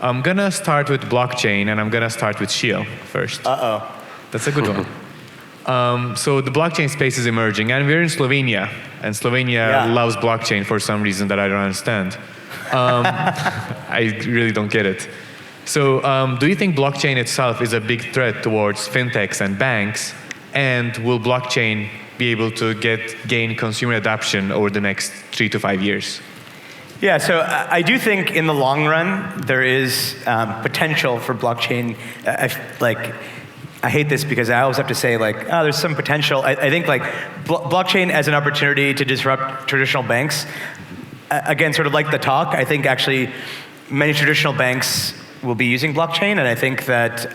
I'm gonna start with blockchain, and I'm gonna start with Sheel first. That's a good one. So the blockchain space is emerging, and we're in Slovenia, and Slovenia loves blockchain for some reason that I don't understand. I really don't get it. So do you think blockchain itself is a big threat towards fintechs and banks, and will blockchain be able to gain consumer adoption over the next 3 to 5 years? Yeah, so I do think in the long run there is potential for blockchain. I hate this because I always have to say there's some potential. I think blockchain as an opportunity to disrupt traditional banks. Again, sort of like the talk, I think actually many traditional banks will be using blockchain, and I think that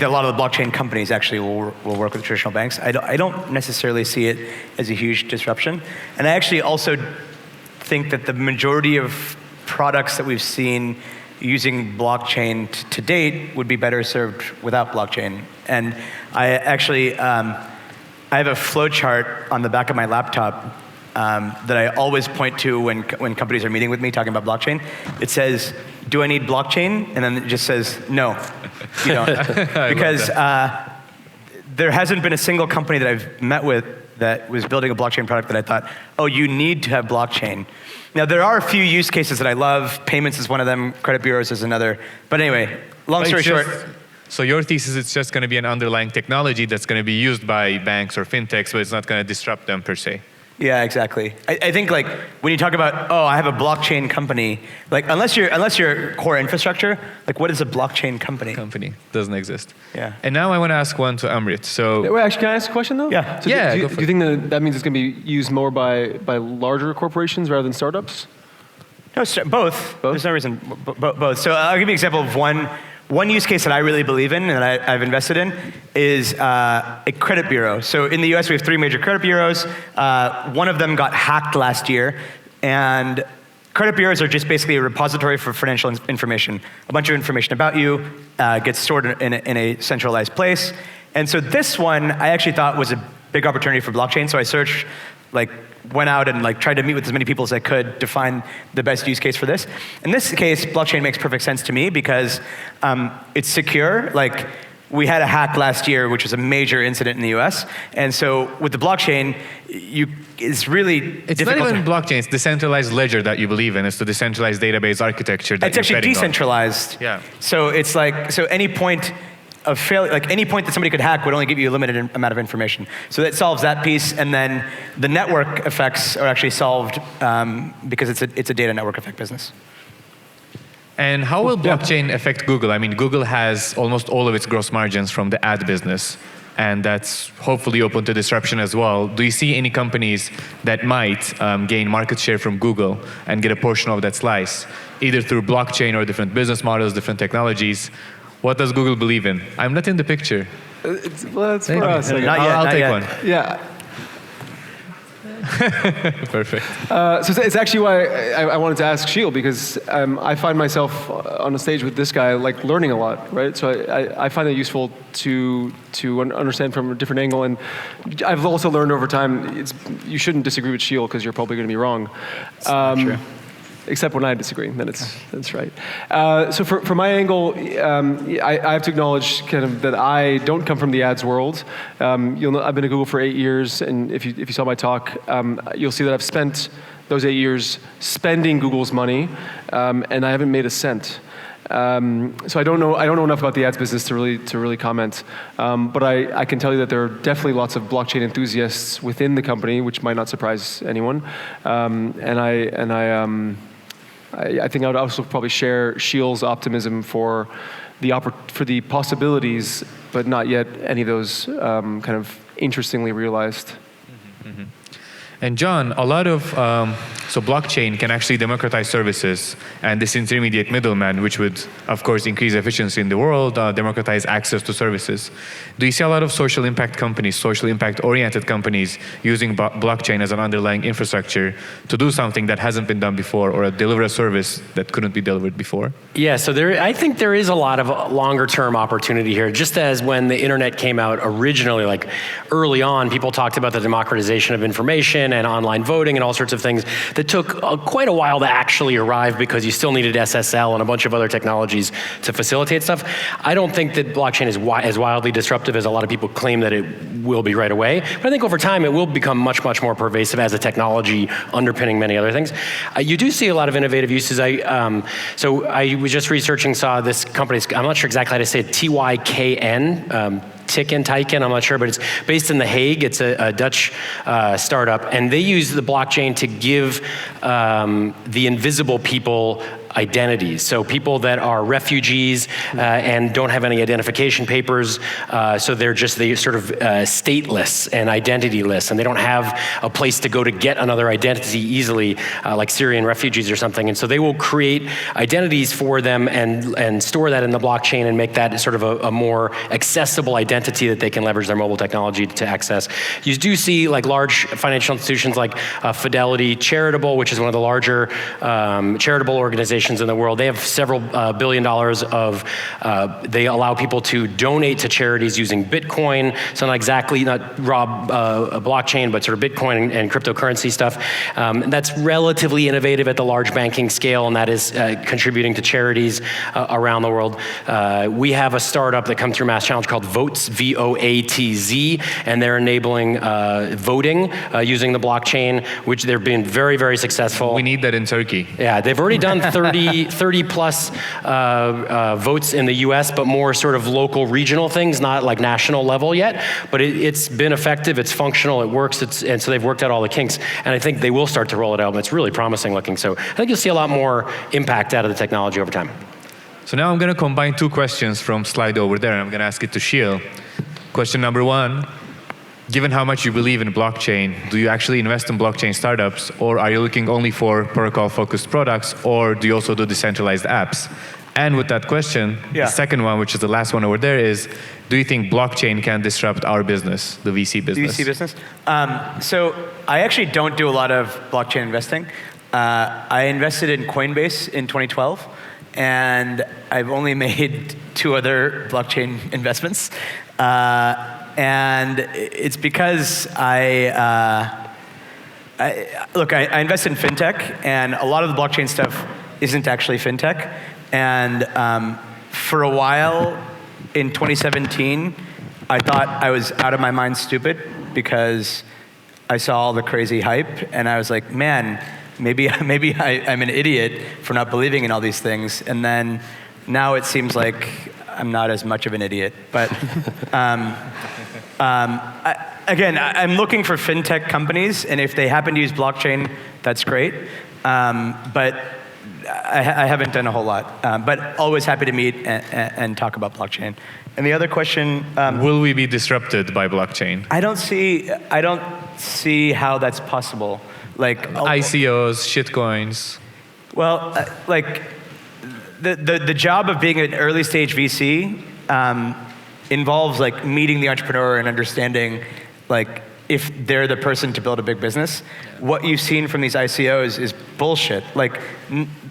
a lot of the blockchain companies actually will work with traditional banks. I don't necessarily see it as a huge disruption, and I actually also think that the majority of products that we've seen using blockchain to date would be better served without blockchain. And I actually I have a flow chart on the back of my laptop that I always point to when companies are meeting with me talking about blockchain. It says, "Do I need blockchain?" And then it just says, "No, you don't," because there hasn't been a single company that I've met with that was building a blockchain product that I thought, "Oh, you need to have blockchain." Now there are a few use cases that I love. Payments is one of them. Credit bureaus is another. But anyway, long story short. So your thesis is just going to be an underlying technology that's going to be used by banks or fintechs, but it's not going to disrupt them per se. Yeah, exactly. I think when you talk about, I have a blockchain company, unless you're core infrastructure, what is a blockchain company? Company doesn't exist. Yeah. And now I want to ask one to Amrit. So wait, actually, can I ask a question though? Yeah. So yeah. Do you think that means it's going to be used more by larger corporations rather than startups? No, both. There's no reason. Both. So I'll give you an example of one use case that I really believe in and that I've invested in is a credit bureau. So in the US, we have 3 major credit bureaus. One of them got hacked last year, and credit bureaus are just basically a repository for financial information. A bunch of information about you gets stored in a centralized place. And so this one, I actually thought was a big opportunity for blockchain. So I searched, went out and tried to meet with as many people as I could to find the best use case for this. In this case, blockchain makes perfect sense to me because it's secure. We had a hack last year, which was a major incident in the US. And so with the blockchain, it's not even blockchain, it's decentralized ledger that you believe in. It's the decentralized database architecture that it's actually decentralized. On. Yeah. So it's any point of failure, any point that somebody could hack would only give you a limited amount of information. So that solves that piece, and then the network effects are actually solved because it's a data network effect business. And how will blockchain affect Google? I mean, Google has almost all of its gross margins from the ad business, and that's hopefully open to disruption as well. Do you see any companies that might gain market share from Google and get a portion of that slice, either through blockchain or different business models, different technologies? What does Google believe in? I'm not in the picture. It's for us. I'll take one. Yeah. Perfect. So it's actually why I wanted to ask Sheel, because I find myself on a stage with this guy learning a lot, right? So I find it useful to understand from a different angle, and I've also learned over time you shouldn't disagree with Sheel because you're probably going to be wrong. True. Except when I disagree, then that's right. So for my angle, I have to acknowledge kind of that I don't come from the ads world. You'll know I've been at Google for 8 years, and if you saw my talk, you'll see that I've spent those 8 years spending Google's money, and I haven't made a cent. So I don't know enough about the ads business to really comment. But I can tell you that there are definitely lots of blockchain enthusiasts within the company, which might not surprise anyone. I think I would also probably share Sheel's optimism for the possibilities, but not yet any of those kind of interestingly realized. Mm-hmm. And John, a lot of so blockchain can actually democratize services and disintermediate middleman, which would, of course, increase efficiency in the world, democratize access to services. Do you see a lot of social impact companies, social impact-oriented companies using blockchain as an underlying infrastructure to do something that hasn't been done before, or deliver a service that couldn't be delivered before? Yeah, so I think there is a lot of longer-term opportunity here. Just as when the internet came out originally, early on, people talked about the democratization of information and online voting and all sorts of things. that took quite a while to actually arrive because you still needed SSL and a bunch of other technologies to facilitate stuff. I don't think that blockchain is as wildly disruptive as a lot of people claim that it will be right away. But I think over time it will become much, much more pervasive as a technology underpinning many other things. You do see a lot of innovative uses. So I was just researching, saw this company, I'm not sure exactly how to say it, TYKN, Tyken, I'm not sure, but it's based in The Hague. It's a Dutch startup, and they use the blockchain to give the invisible people identities. So people that are refugees and don't have any identification papers, so they're sort of stateless and identityless, and they don't have a place to go to get another identity easily, like Syrian refugees or something. And so they will create identities for them and store that in the blockchain and make that sort of a more accessible identity that they can leverage their mobile technology to access. You do see like large financial institutions like Fidelity Charitable, which is one of the larger charitable organizations in the world. They have several $1 billion of, they allow people to donate to charities using Bitcoin. So not rob a blockchain, but sort of Bitcoin and cryptocurrency stuff. That's relatively innovative at the large banking scale, and that is contributing to charities around the world. We have a startup that comes through Mass Challenge called Voatz, V-O-A-T-Z, and they're enabling voting using the blockchain, which they've been very, very successful. We need that in Turkey. Yeah, they've already done 30 plus votes in the US, but more sort of local regional things, not like national level yet. But it's been effective, it's functional, it works, and so they've worked out all the kinks. And I think they will start to roll it out, and it's really promising looking. So I think you'll see a lot more impact out of the technology over time. So now I'm going to combine two questions from slide over there, and I'm going to ask it to Sheel. Question number one. Given how much you believe in blockchain, do you actually invest in blockchain startups, or are you looking only for protocol-focused products, or do you also do decentralized apps? And with that question, the second one, which is the last one over there, is, do you think blockchain can disrupt our business, the VC business? The VC business? So I actually don't do a lot of blockchain investing. I invested in Coinbase in 2012, and I've only made 2 other blockchain investments. And it's because I invest in fintech, and a lot of the blockchain stuff isn't actually fintech. And for a while in 2017, I thought I was out of my mind stupid because I saw all the crazy hype, and I was like, man, maybe I'm an idiot for not believing in all these things. And then now it seems like I'm not as much of an idiot. But again, I'm looking for fintech companies, and if they happen to use blockchain, that's great. But I haven't done a whole lot. But always happy to meet and talk about blockchain. And the other question, will we be disrupted by blockchain? I don't see how that's possible. Like ICOs, shitcoins. Well, like the job of being an early stage VC involves like meeting the entrepreneur and understanding like if they're the person to build a big business. What you've seen from these ICOs is bullshit. Like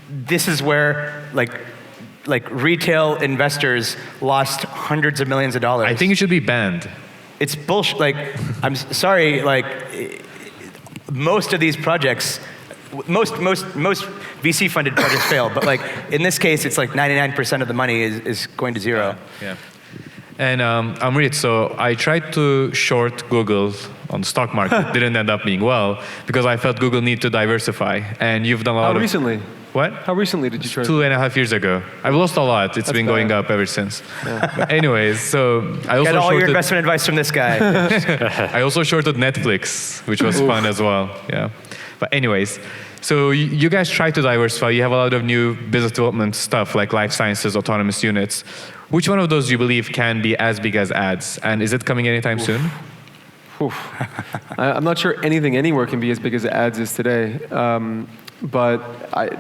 this is where like retail investors lost hundreds of millions of dollars. I think it should be banned. It's bullshit. Like I'm sorry. Like most of these projects, most VC funded projects fail. But like in this case, it's like 99% of the money is going to zero. Yeah. And Amrit, so I tried to short Google on the stock market. Didn't end up being well because I felt Google needed to diversify. And you've done a lot How recently? What? How recently did you short? 2.5 years ago. I've lost a lot. It's been going up ever since. Yeah. But anyways, so I also got all your investment advice from this guy. I also shorted Netflix, which was fun as well. Yeah. But anyways, so you guys try to diversify. You have a lot of new business development stuff like life sciences, autonomous units. Which one of those do you believe can be as big as ads? And is it coming anytime soon? I'm not sure anything anywhere can be as big as ads is today. But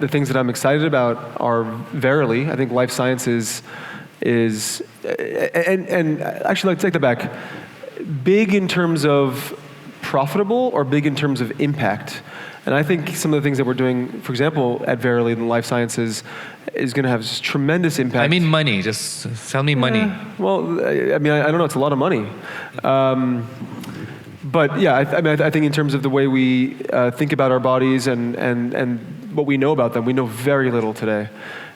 the things that I'm excited about are Verily. I think life sciences is, and actually, let's take that back. Big in terms of profitable or big in terms of impact? And I think some of the things that we're doing, for example, at Verily in life sciences, is going to have just tremendous impact. I mean money, just tell me money. Well, I mean, I don't know, it's a lot of money. But yeah, I think in terms of the way we think about our bodies and what we know about them, we know very little today,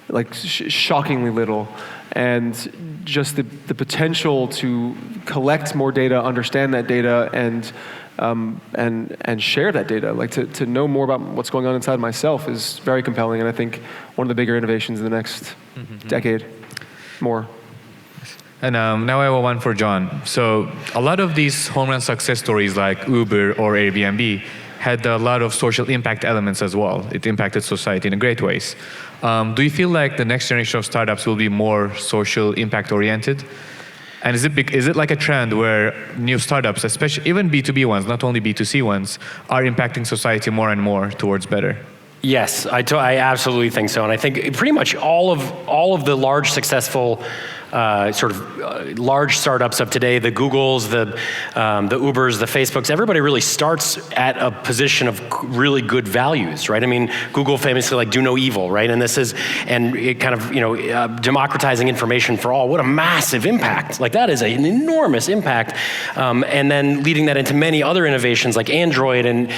like shockingly little. And just the potential to collect more data, understand that data, and share that data, like to know more about what's going on inside myself is very compelling, and I think one of the bigger innovations in the next decade, more. And now I have one for John. So a lot of these home run success stories like Uber or Airbnb had a lot of social impact elements as well. It impacted society in great ways. Do you feel like the next generation of startups will be more social impact oriented? And is it like a trend where new startups, especially even B2B ones, not only B2C ones, are impacting society more and more towards better? Yes, I absolutely think so, and I think pretty much all of the large successful large startups of today, the Googles, the Ubers, the Facebooks, everybody really starts at a position of really good values, right? I mean, Google famously like do no evil, right? And it kind of democratizing information for all. What a massive impact! Like that is an enormous impact, and then leading that into many other innovations like Android and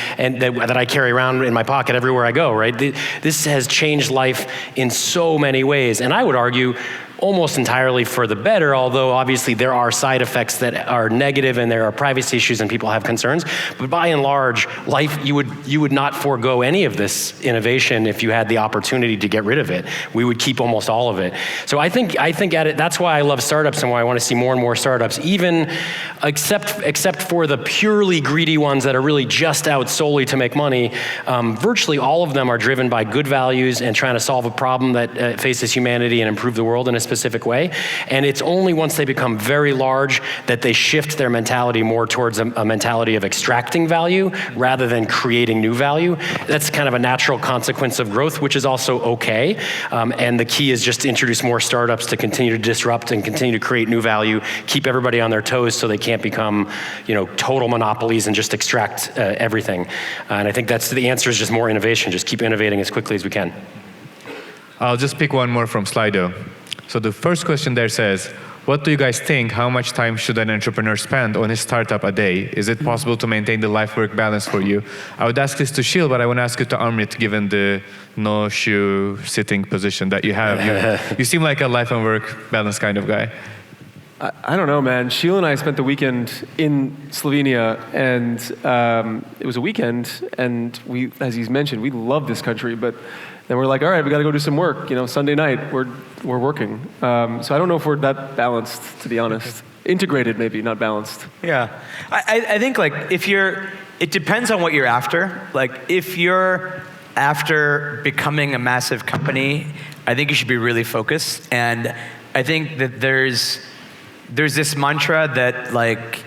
that I carry around in my pocket everywhere I go, right? This has changed life in so many ways, and I would argue almost entirely for the better, although obviously there are side effects that are negative and there are privacy issues and people have concerns. But by and large, life, you would not forego any of this innovation if you had the opportunity to get rid of it. We would keep almost all of it. So I think at it, that's why I love startups and why I want to see more and more startups, even except for the purely greedy ones that are really just out solely to make money. Virtually all of them are driven by good values and trying to solve a problem that faces humanity and improve the world in a specific way. And it's only once they become very large that they shift their mentality more towards a mentality of extracting value rather than creating new value. That's kind of a natural consequence of growth, which is also okay. And the key is just to introduce more startups to continue to disrupt and continue to create new value, keep everybody on their toes so they can't become, total monopolies and just extract everything. And I think that's the answer is just more innovation. Just keep innovating as quickly as we can. I'll just pick one more from Slido. So the first question there says, what do you guys think? How much time should an entrepreneur spend on his startup a day? Is it possible to maintain the life-work balance for you? I would ask this to Sheel, but I want to ask you to Amrit, given the no-shoe sitting position that you have. You seem like a life and work balance kind of guy. I don't know, man. Sheel and I spent the weekend in Slovenia, and it was a weekend, and we, as he's mentioned, we love this country, but then we're like, all right, we got to go do some work. Sunday night, we're working. So I don't know if we're that balanced, to be honest. Integrated, maybe, not balanced. Yeah. I think, it depends on what you're after. Like, if you're after becoming a massive company, I think you should be really focused. And I think that there's this mantra that,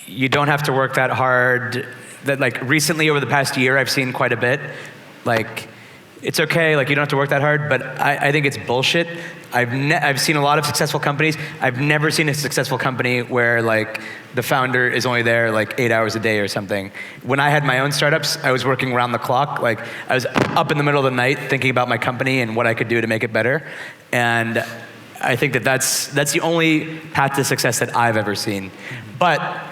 you don't have to work that hard. That, recently, over the past year, I've seen quite a bit. It's okay, you don't have to work that hard, but I think it's bullshit. I've seen a lot of successful companies. I've never seen a successful company where the founder is only there 8 hours a day or something. When I had my own startups, I was working around the clock. I was up in the middle of the night thinking about my company and what I could do to make it better. And I think that's the only path to success that I've ever seen. But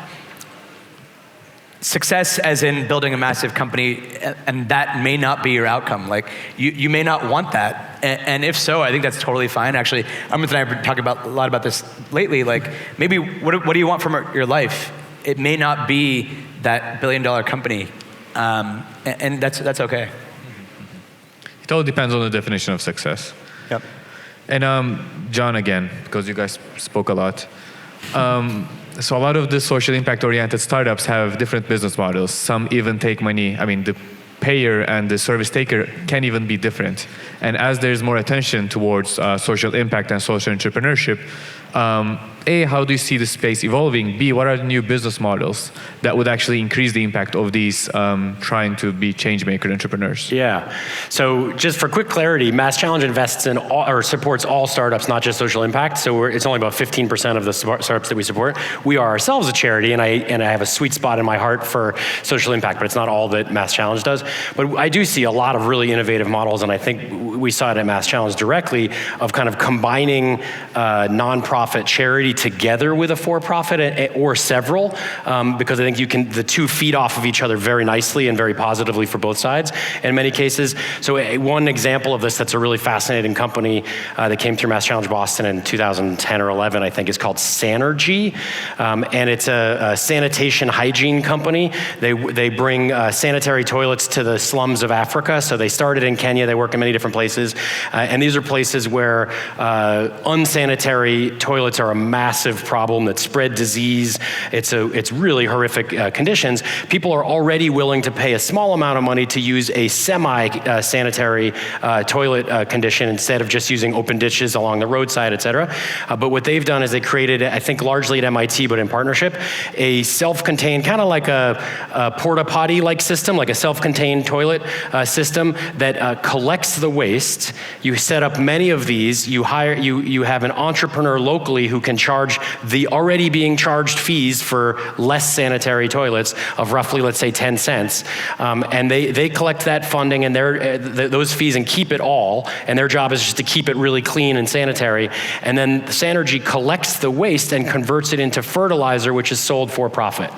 success as in building a massive company, and that may not be your outcome. You may not want that. And if so, I think that's totally fine. Actually, Amrit and I have been talking a lot about this lately. Maybe what do you want from your life? It may not be that billion-dollar company. And that's okay. It all depends on the definition of success. Yep. And John, again, because you guys spoke a lot. So a lot of the social impact-oriented startups have different business models. Some even take money. I mean, the payer and the service taker can even be different. And as there's more attention towards social impact and social entrepreneurship, A, how do you see the space evolving? B, what are the new business models that would actually increase the impact of these trying to be change-maker entrepreneurs? Yeah. So just for quick clarity, Mass Challenge invests in or supports all startups, not just social impact. So it's only about 15% of the startups that we support. We are ourselves a charity, and I have a sweet spot in my heart for social impact, but it's not all that Mass Challenge does. But I do see a lot of really innovative models, and I think we saw it at Mass Challenge directly, of kind of combining nonprofit charity together with a for-profit or several, because I think the two feed off of each other very nicely and very positively for both sides in many cases. So one example of this that's a really fascinating company that came through Mass Challenge Boston in 2010 or 11, I think, is called Sanergy, and it's a sanitation hygiene company. They bring sanitary toilets to the slums of Africa. So they started in Kenya. They work in many different places, and these are places where unsanitary toilets are a massive problem that spread disease. It's really horrific conditions. People are already willing to pay a small amount of money to use a semi-sanitary toilet condition instead of just using open ditches along the roadside, et cetera. But what they've done is they created, I think largely at MIT, but in partnership, a self-contained, kind of like a porta potty-like system, like a self-contained toilet system that collects the waste. You set up many of these. You have an entrepreneur locally who can charge the already being charged fees for less sanitary toilets of roughly, let's say, 10 cents. And they collect that funding and those fees and keep it all. And their job is just to keep it really clean and sanitary. And then Sanergy collects the waste and converts it into fertilizer, which is sold for profit.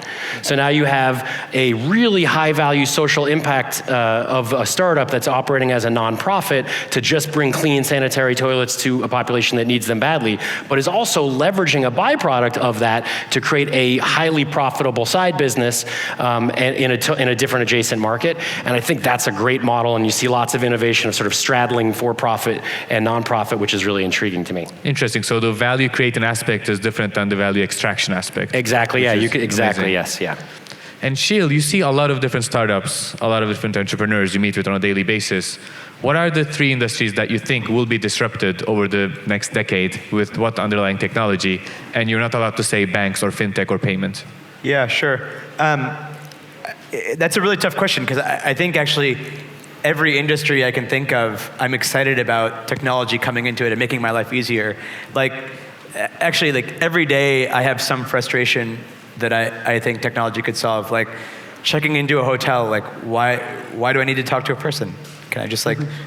So now you have a really high value social impact of a startup that's operating as a nonprofit to just bring clean sanitary toilets to a population that needs them badly, but is also leveraging a byproduct of that to create a highly profitable side business in a different adjacent market. And I think that's a great model, and you see lots of innovation of sort of straddling for-profit and nonprofit, which is really intriguing to me. Interesting. So the value creating aspect is different than the value extraction aspect. Exactly. Yeah. Exactly. Amazing. Yes. Yeah. And Sheel, you see a lot of different startups, a lot of different entrepreneurs you meet with on a daily basis. What are the 3 industries that you think will be disrupted over the next decade with what underlying technology? And you're not allowed to say banks or fintech or payment. Yeah, sure. That's a really tough question because I think actually every industry I can think of, I'm excited about technology coming into it and making my life easier. Actually, every day I have some frustration that I think technology could solve. Like checking into a hotel, why do I need to talk to a person? Can I just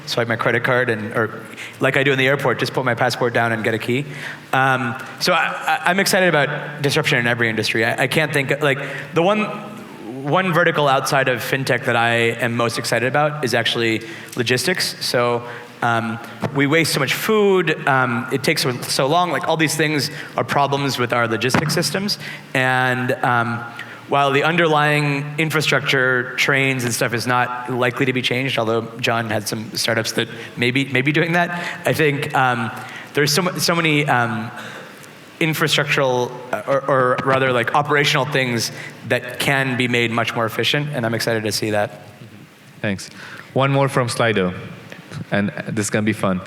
swipe my credit card or like I do in the airport, just put my passport down and get a key? So I'm excited about disruption in every industry. I can't think, the one vertical outside of fintech that I am most excited about is actually logistics. So we waste so much food, it takes so long, all these things are problems with our logistics systems. And while the underlying infrastructure, trains and stuff is not likely to be changed, although John had some startups that may be doing that, I think there's so many infrastructural, or rather operational things that can be made much more efficient, and I'm excited to see that. Thanks. One more from Slido, and this is going to be fun.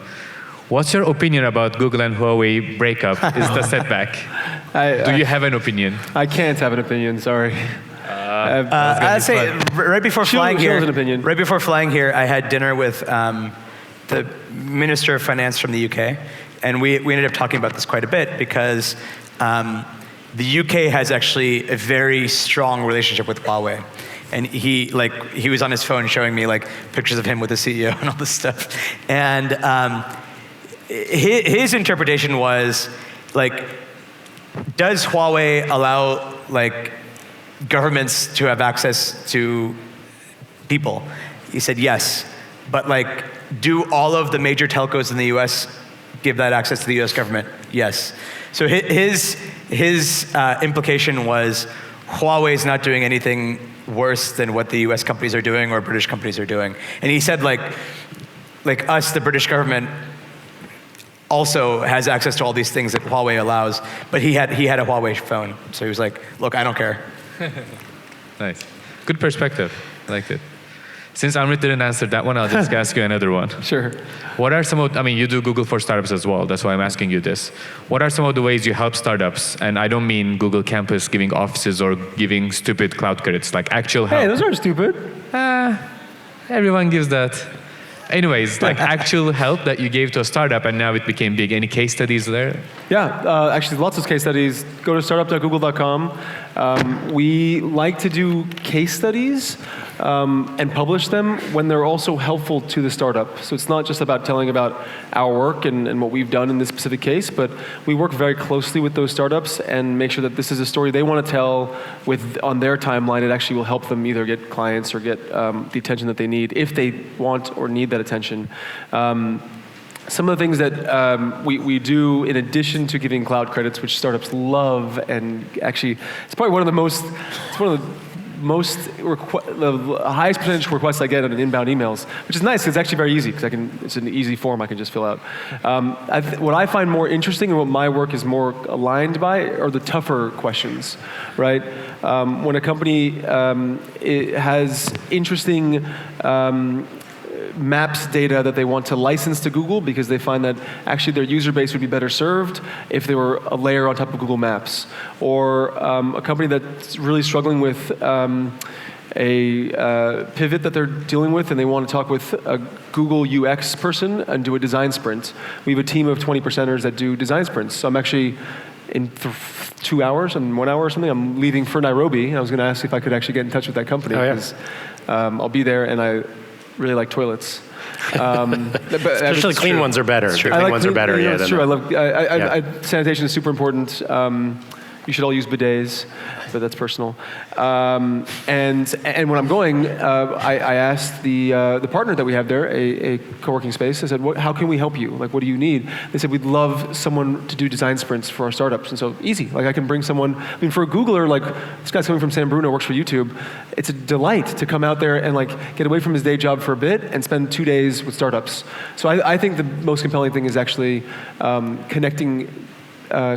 What's your opinion about Google and Huawei breakup? Is it a setback? Do you have an opinion? I can't have an opinion, sorry. I'd say right before flying here, I had dinner with the Minister of Finance from the UK, and we ended up talking about this quite a bit because the UK has actually a very strong relationship with Huawei. And he was on his phone showing me pictures of him with the CEO and all this stuff. And his interpretation was does Huawei allow governments to have access to people? He said yes, but do all of the major telcos in the US give that access to the US government? Yes. So his implication was Huawei's not doing anything worse than what the US companies are doing or British companies are doing. And he said us, the British government, also has access to all these things that Huawei allows, but he had a Huawei phone, so he was like, look, I don't care. Nice. Good perspective. I liked it. Since Amrit didn't answer that one, I'll just ask you another one. Sure. What are some of, you do Google for Startups as well, that's why I'm asking you this. What are some of the ways you help startups? And I don't mean Google Campus giving offices or giving stupid cloud credits, actual help. Hey, those aren't stupid. Everyone gives that. Anyways, actual help that you gave to a startup and now it became big. Any case studies there? Yeah, actually lots of case studies. Go to startup.google.com. We like to do case studies and publish them when they're also helpful to the startup. So it's not just about telling about our work and what we've done in this specific case, but we work very closely with those startups and make sure that this is a story they want to tell on their timeline. It actually will help them either get clients or get the attention that they need if they want or need that attention. Some of the things that we do in addition to giving cloud credits, which startups love, and actually it's probably one of the highest percentage requests I get on inbound emails, which is nice because it's actually very easy because it's an easy form I can just fill out. What I find more interesting and what my work is more aligned by are the tougher questions, right? When a company has interesting maps data that they want to license to Google because they find that actually their user base would be better served if they were a layer on top of Google Maps. Or a company that's really struggling with a pivot that they're dealing with and they want to talk with a Google UX person and do a design sprint. We have a team of 20%ers that do design sprints. So I'm actually in 2 hours and 1 hour or something, I'm leaving for Nairobi. I was going to ask if I could actually get in touch with that company because I'll be there and I really like toilets. Especially clean ones are better. Clean ones are better. Yeah, that's true. Sanitation is super important. You should all use bidets, but that's personal. And when I'm going, I asked the partner that we have there, a co-working space. I said, how can we help you? Like, what do you need? They said, we'd love someone to do design sprints for our startups. And so easy. Like, I can bring someone. I mean, for a Googler, like this guy's coming from San Bruno, works for YouTube. It's a delight to come out there and like get away from his day job for a bit and spend 2 days with startups. So I think the most compelling thing is actually connecting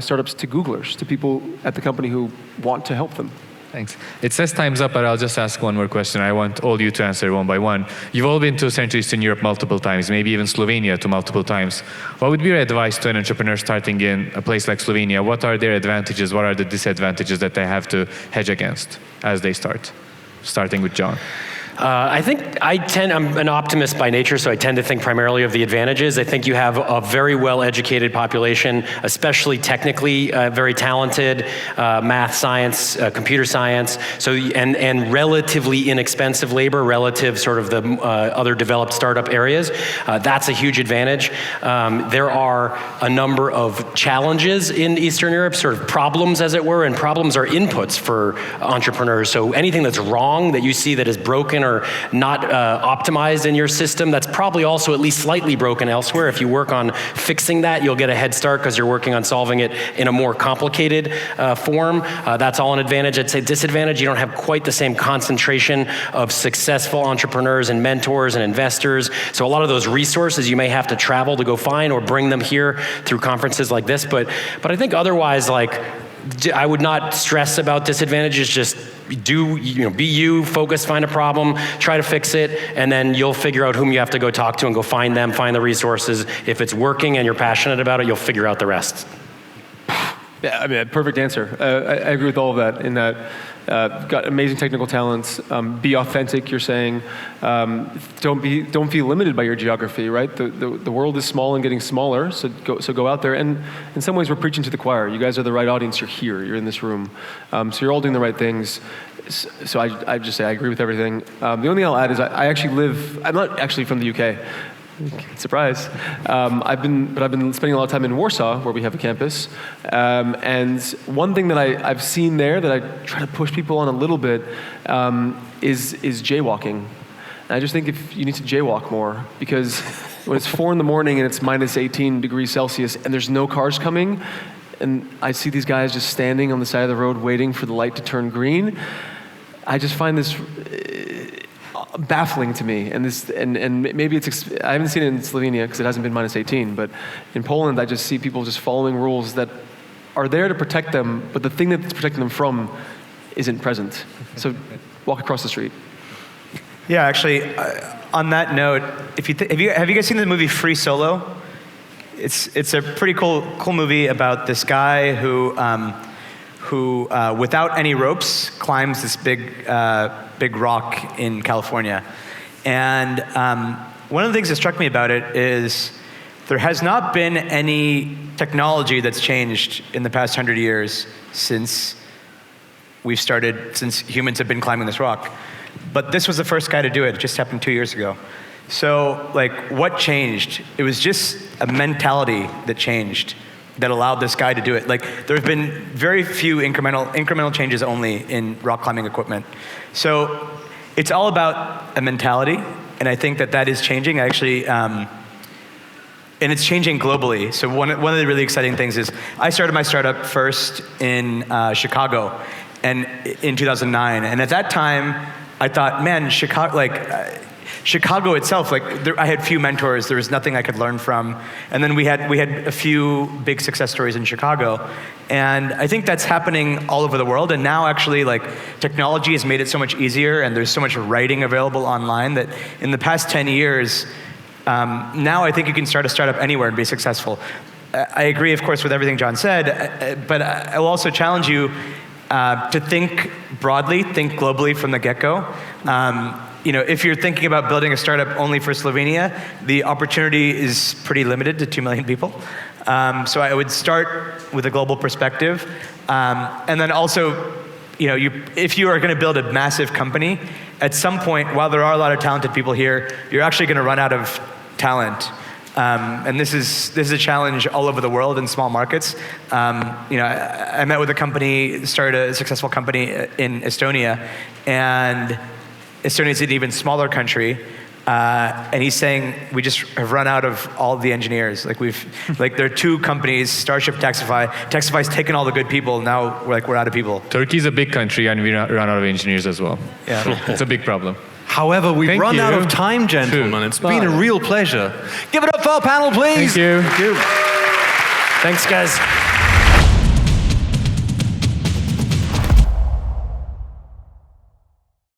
startups to Googlers, to people at the company who want to help them. Thanks. It says time's up, but I'll just ask one more question. I want all you to answer one by one. You've all been to Central Eastern Europe multiple times, maybe even Slovenia to multiple times. What would be your advice to an entrepreneur starting in a place like Slovenia? What are their advantages? What are the disadvantages that they have to hedge against as they start? Starting with John. I think I'm an optimist by nature, so I tend to think primarily of the advantages. I think you have a very well-educated population, especially technically very talented, math, science, computer science, and relatively inexpensive labor relative sort of the other developed startup areas. That's a huge advantage. There are a number of challenges in Eastern Europe, sort of problems as it were, and problems are inputs for entrepreneurs. So anything that's wrong that you see that is broken or not optimized in your system, that's probably also at least slightly broken elsewhere. If you work on fixing that, you'll get a head start because you're working on solving it in a more complicated form. That's all an advantage. I'd say disadvantage, you don't have quite the same concentration of successful entrepreneurs and mentors and investors. So a lot of those resources you may have to travel to go find or bring them here through conferences like this. But I think otherwise, like, I would not stress about disadvantages. Just be you, focus, find a problem, try to fix it, and then you'll figure out whom you have to go talk to and go find them, find the resources. If it's working and you're passionate about it, you'll figure out the rest. Yeah, I mean, perfect answer. I agree with all of that in that got amazing technical talents. Be authentic, you're saying. Don't feel limited by your geography, right? The world is small and getting smaller, so go out there. And in some ways, we're preaching to the choir. You guys are the right audience. You're here. You're in this room. So you're all doing the right things. So I just say I agree with everything. The only thing I'll add is I actually I'm not actually from the UK. Surprise. I've been spending a lot of time in Warsaw, where we have a campus. And one thing that I've seen there that I try to push people on a little bit is jaywalking. And I just think if you need to jaywalk more, because when it's 4 a.m. and it's minus 18 degrees Celsius and there's no cars coming, and I see these guys just standing on the side of the road waiting for the light to turn green, I just find this baffling to me, and maybe I haven't seen it in Slovenia because it hasn't been minus 18, but in Poland I just see people just following rules that are there to protect them, but the thing that's protecting them from isn't present. So walk across the street. Yeah, actually, on that note, have you guys seen the movie Free Solo? It's a pretty cool movie about this guy who without any ropes climbs this big rock in California. And one of the things that struck me about it is there has not been any technology that's changed in the past 100 years since we've started since humans have been climbing this rock. But this was the first guy to do it. It just happened 2 years ago. So like, what changed? It was just a mentality that changed that allowed this guy to do it. Like, there have been very few incremental changes only in rock climbing equipment. So it's all about a mentality, and I think that is changing. Actually, and it's changing globally. So one of the really exciting things is I started my startup first in Chicago, and in 2009. And at that time, I thought, man, Chicago itself, I had few mentors. There was nothing I could learn from. And then we had a few big success stories in Chicago. And I think that's happening all over the world. And now actually, technology has made it so much easier, and there's so much writing available online that in the past 10 years, now I think you can start a startup anywhere and be successful. I agree, of course, with everything John said, but I will also challenge you to think broadly, think globally from the get-go. If you're thinking about building a startup only for Slovenia, the opportunity is pretty limited to 2 million people. So I would start with a global perspective. And then also, if you are going to build a massive company, at some point, while there are a lot of talented people here, you're actually going to run out of talent. And this is a challenge all over the world in small markets. I met with a company, started a successful company in Estonia, and Estonia is an even smaller country, and he's saying we just have run out of all the engineers. There are 2 companies, Starship, Taxify. Taxify's taken all the good people. Now we're out of people. Turkey's a big country, and we run out of engineers as well. Yeah, it's a big problem. However, we've run out of time, gentlemen. It's been a real pleasure. Give it up for our panel, please. Thank you. Thanks, guys.